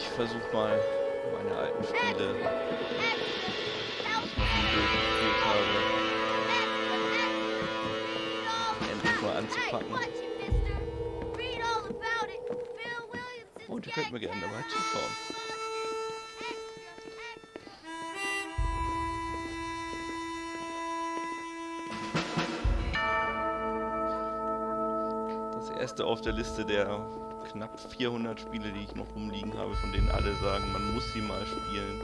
Ich versuche mal meine alten Spiele, die ich noch nie durchgespielt habe, endlich mal anzupacken. Und ihr könnt mir gerne dabei zuschauen. Das erste auf der Liste der knapp 400 Spiele, die ich noch rumliegen habe, von denen alle sagen, man muss sie mal spielen.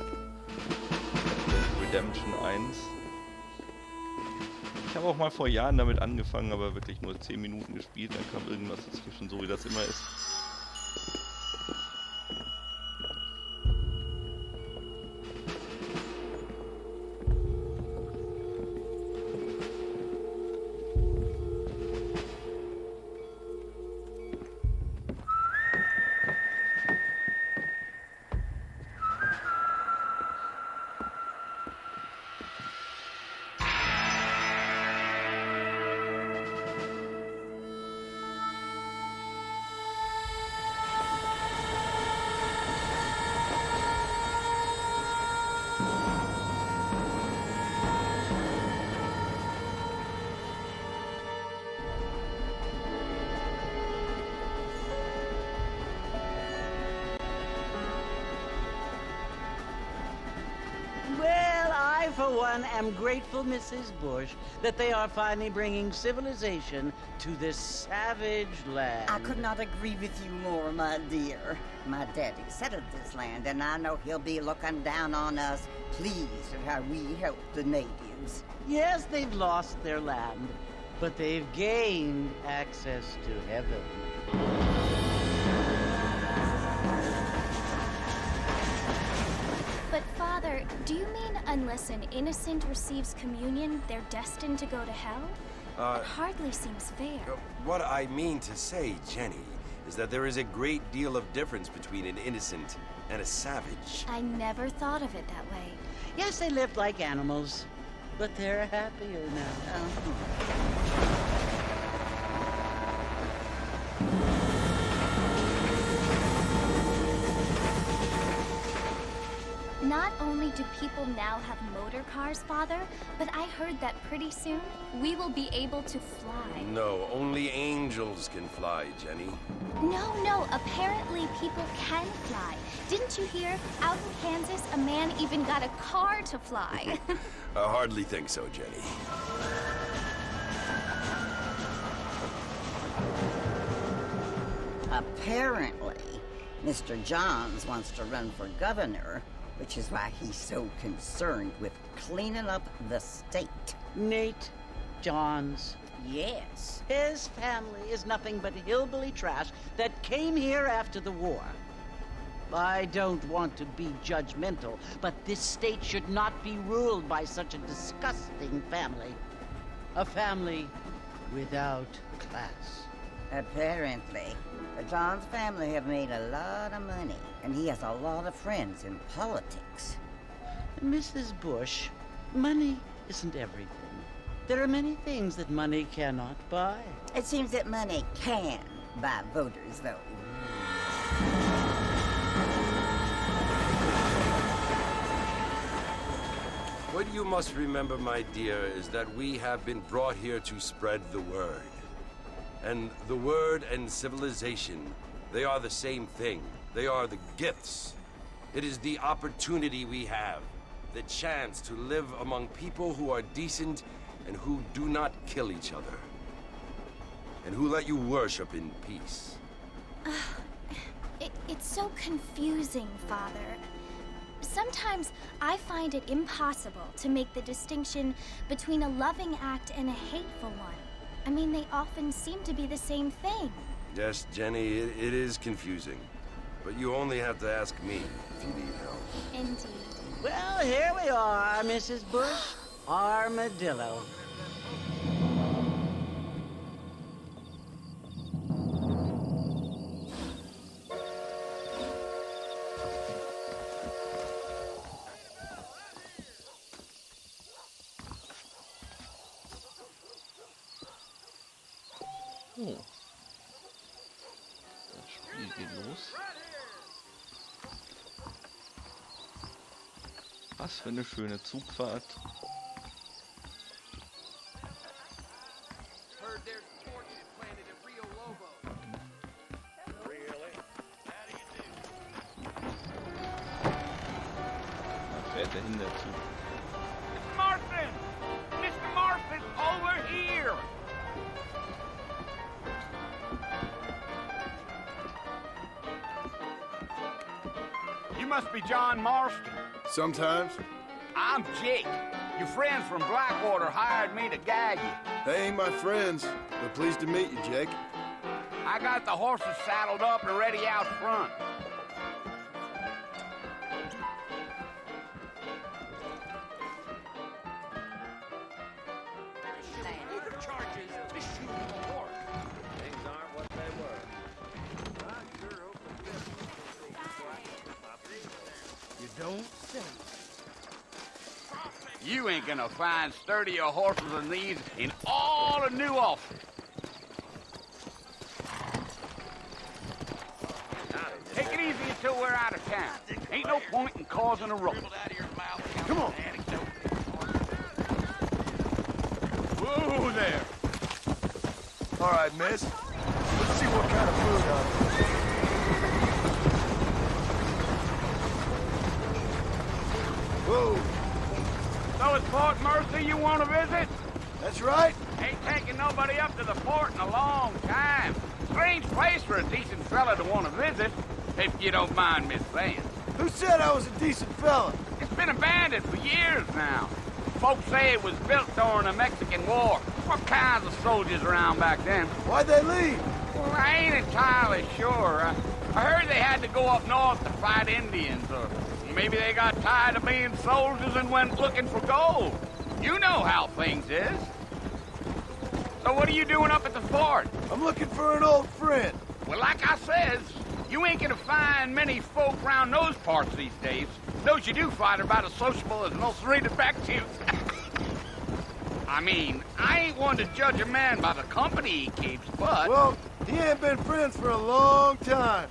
Redemption 1. Ich habe auch mal vor Jahren damit angefangen, aber wirklich nur 10 Minuten gespielt, dann kam irgendwas dazwischen, so wie das immer ist. For one, am grateful, Mrs. Bush, that they are finally bringing civilization to this savage land. I could not agree with you more, my dear. My daddy settled this land, and I know he'll be looking down on us, pleased at how we help the natives. Yes, they've lost their land, but they've gained access to heaven. But Father, do you mean unless an innocent receives communion, they're destined to go to hell? It hardly seems fair. What I mean to say, Jenny, is that there is a great deal of difference between an innocent and a savage. I never thought of it that way. Yes, they lived like animals, but they're happier now. Not only do people now have motor cars, Father, but I heard that pretty soon we will be able to fly. No, only angels can fly, Jenny. No, apparently people can fly. Didn't you hear? Out in Kansas, a man even got a car to fly. I hardly think so, Jenny. Apparently, Mr. Johns wants to run for governor, which is why he's so concerned with cleaning up the state. Nate Johns. Yes. His family is nothing but hillbilly trash that came here after the war. I don't want to be judgmental, but this state should not be ruled by such a disgusting family. A family without class. Apparently. The Johns family have made a lot of money, and he has a lot of friends in politics. Mrs. Bush, money isn't everything. There are many things that money cannot buy. It seems that money can buy voters, though. What you must remember, my dear, is that we have been brought here to spread the word. And the word and civilization, they are the same thing. They are the gifts. It is the opportunity we have, the chance to live among people who are decent and who do not kill each other, and who let you worship in peace. It's so confusing, Father. Sometimes I find it impossible to make the distinction between a loving act and a hateful one. I mean, they often seem to be the same thing. Yes, Jenny, it is confusing. But you only have to ask me if you need help. Indeed. Well, here we are, Mrs. Bush. Armadillo. Oh. Das Spiel geht los. Was für eine schöne Zugfahrt. Da fährt der Hinterzug. Mr. Marston! Mr. Marston, over here! You must be John Marston. Sometimes. I'm Jake. Your friends from Blackwater hired me to guide you. They ain't my friends, but pleased to meet you, Jake. I got the horses saddled up and ready out front. You ain't gonna find sturdier horses than these in all of New Ulster. Take it easy until we're out of town. Ain't no point in causing a ruckus. Come on. Whoa there. All right, miss. Let's see what kind of food Whoa. So it's Fort Mercy you want to visit? That's right. Ain't taking nobody up to the fort in a long time. Strange place for a decent fella to want to visit, if you don't mind me saying. Who said I was a decent fella? It's been abandoned for years now. Folks say it was built during the Mexican War. What kinds of soldiers around back then? Why'd they leave? Well, I ain't entirely sure. I heard they had to go up north to fight Indians, or maybe they got tired of being soldiers and went looking for gold. You know how things is. So what are you doing up at the fort? I'm looking for an old friend. Well, like I says, you ain't gonna find many folk around those parts these days. Those you do find are about as sociable as most rated back to. I mean, I ain't one to judge a man by the company he keeps, but... Well, he ain't been friends for a long time.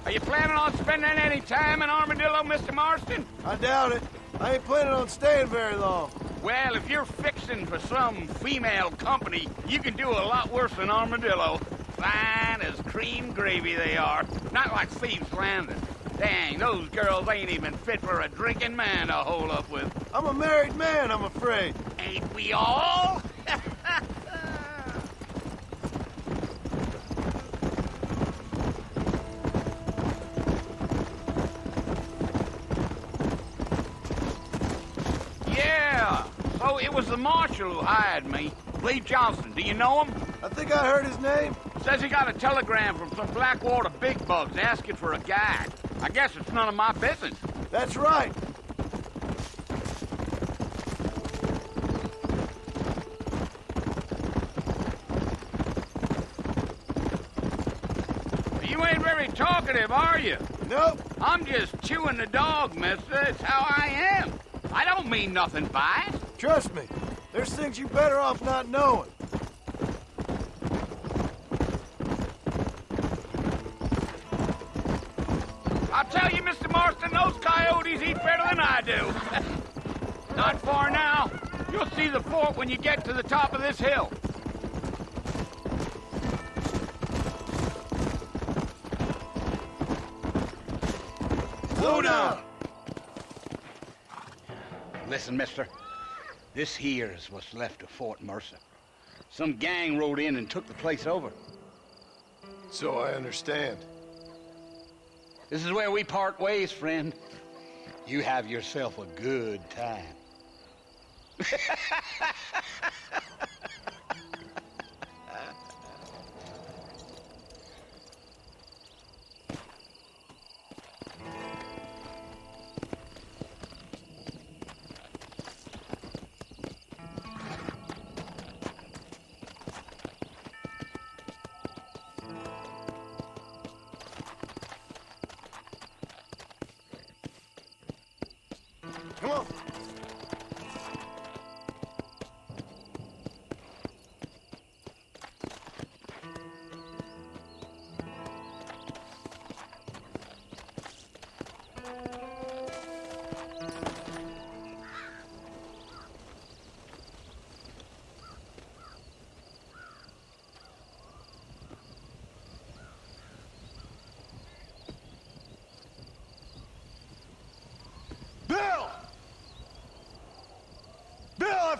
Are you planning on spending any time in Armadillo, Mr. Marston? I doubt it. I ain't planning on staying very long. Well, if you're fixing for some female company, you can do a lot worse than Armadillo. Fine as cream gravy they are. Not like Thieves' Landing. Dang, those girls ain't even fit for a drinking man to hole up with. I'm a married man, I'm afraid. Ain't we all? Yeah, so it was the marshal who hired me. Lee Johnson, do you know him? I think I heard his name. Says he got a telegram from some Blackwater big bugs asking for a guide. I guess it's none of my business. That's right. You ain't very talkative, are you? Nope. I'm just chewing the dog, mister. It's how I am. I don't mean nothing by it. Trust me. There's things you better off not knowing. I'll tell you, Mr. Marston, those coyotes eat better than I do. Not far now. You'll see the fort when you get to the top of this hill. Slow down. Listen, mister. This here is what's left of Fort Mercer. Some gang rode in and took the place over. So I understand. This is where we part ways, friend. You have yourself a good time. Come on.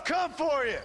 come for you!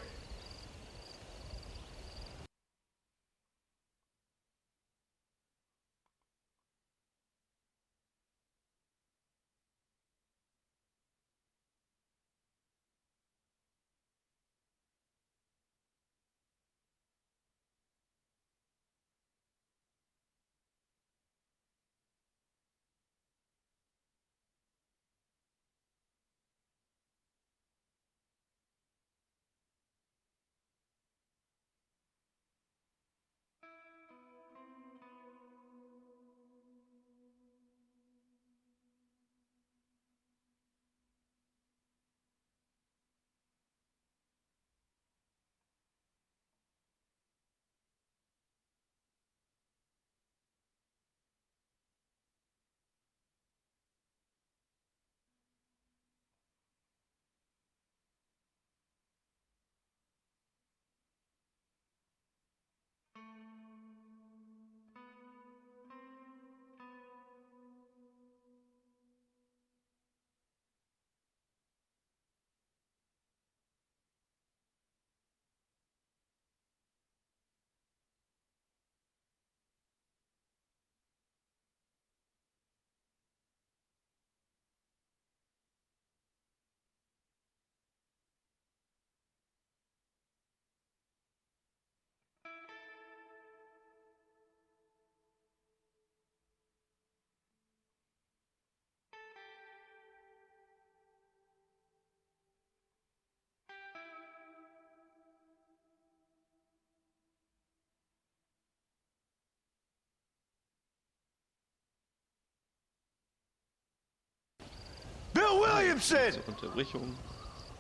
Bill Williamson! Zur Unterbrechung.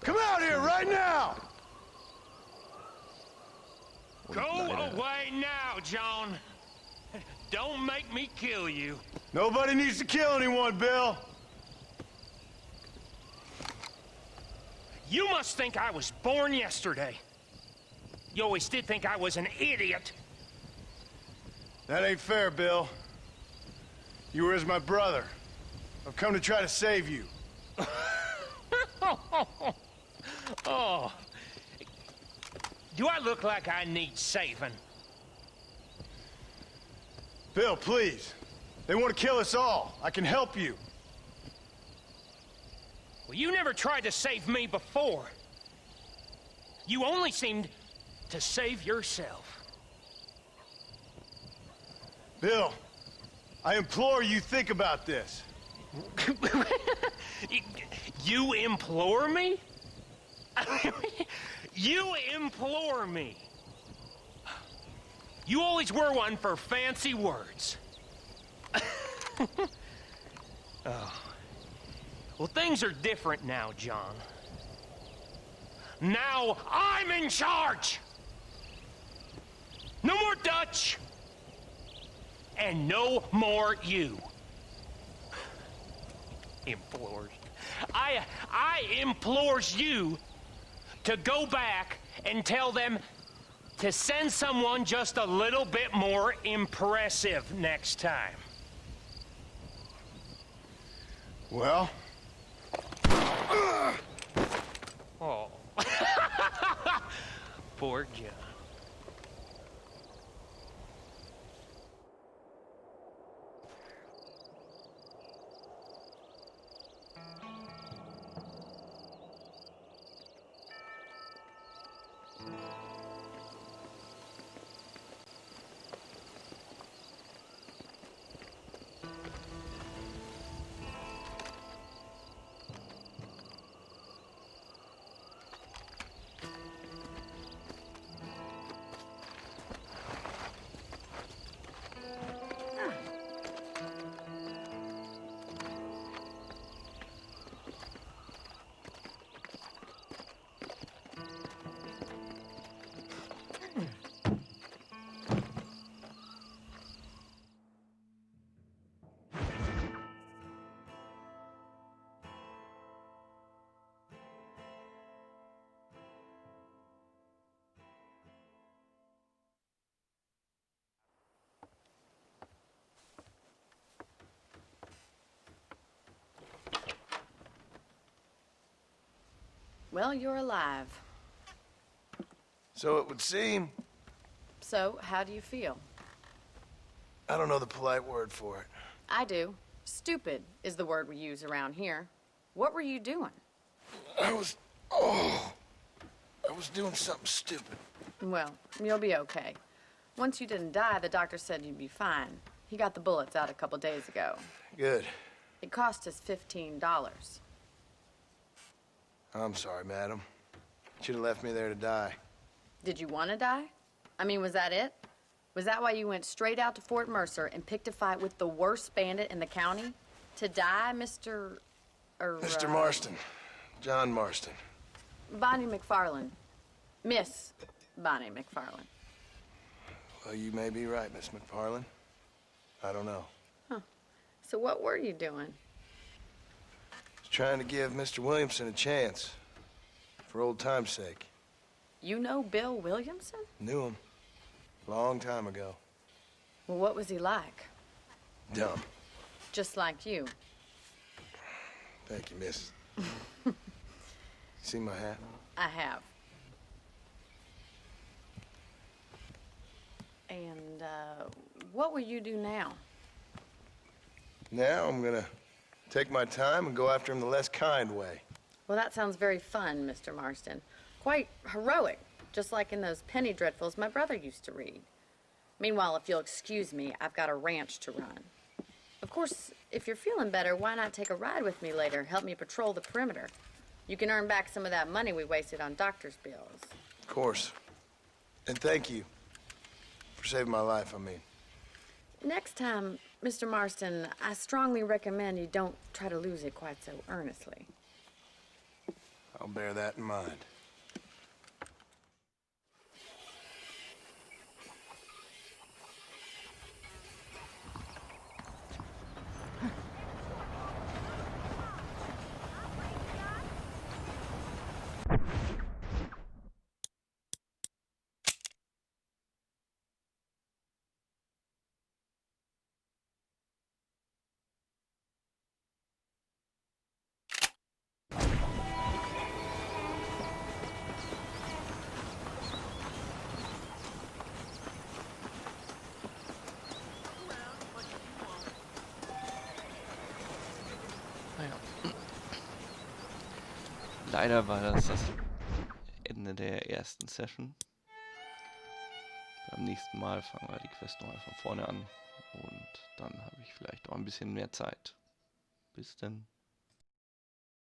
Come out here right now! Und Go leider away now, John. Don't make me kill you. Nobody needs to kill anyone, Bill. You must think I was born yesterday. You always did think I was an idiot. That ain't fair, Bill. You were as my brother. I've come to try to save you. Oh. Do I look like I need saving? Bill, please. They want to kill us all. I can help you. Well, you never tried to save me before. You only seemed to save yourself. Bill, I implore you think about this. You implore me? You implore me. You always were one for fancy words. Oh. Well, things are different now, John. Now I'm in charge! No more Dutch! And no more you. Implores. I implores you to go back and tell them to send someone just a little bit more impressive next time. Well? Oh. Poor John. Well, you're alive. So it would seem. So, how do you feel? I don't know the polite word for it. I do. Stupid is the word we use around here. What were you doing? I was doing something stupid. Well, you'll be okay. Once you didn't die, the doctor said you'd be fine. He got the bullets out a couple days ago. Good. It cost us $15. I'm sorry, madam. Should have left me there to die. Did you want to die? I mean, was that it? Was that why you went straight out to Fort Mercer and picked a fight with the worst bandit in the county? To die, Mr. Mr. Marston. John Marston. Bonnie McFarland. Miss Bonnie McFarland. Well, you may be right, Miss McFarland. I don't know. Huh. So what were you doing? Was trying to give Mr. Williamson a chance. For old time's sake. You know Bill Williamson? Knew him. Long time ago. Well, what was he like? Dumb. Just like you. Thank you, miss. See my hat? I have. And, what will you do now? Now I'm gonna take my time and go after him the less kind way. Well, that sounds very fun, Mr. Marston. Quite heroic, just like in those penny dreadfuls my brother used to read. Meanwhile, if you'll excuse me, I've got a ranch to run. Of course, if you're feeling better, why not take a ride with me later? Help me patrol the perimeter. You can earn back some of that money we wasted on doctor's bills. Of course. And thank you for saving my life, I mean. Next time, Mr. Marston, I strongly recommend you don't try to lose it quite so earnestly. I'll bear that in mind. Leider war das Ende der ersten Session. Beim nächsten Mal fangen wir die Quest nochmal von vorne an und dann habe ich vielleicht auch ein bisschen mehr Zeit. Bis dann.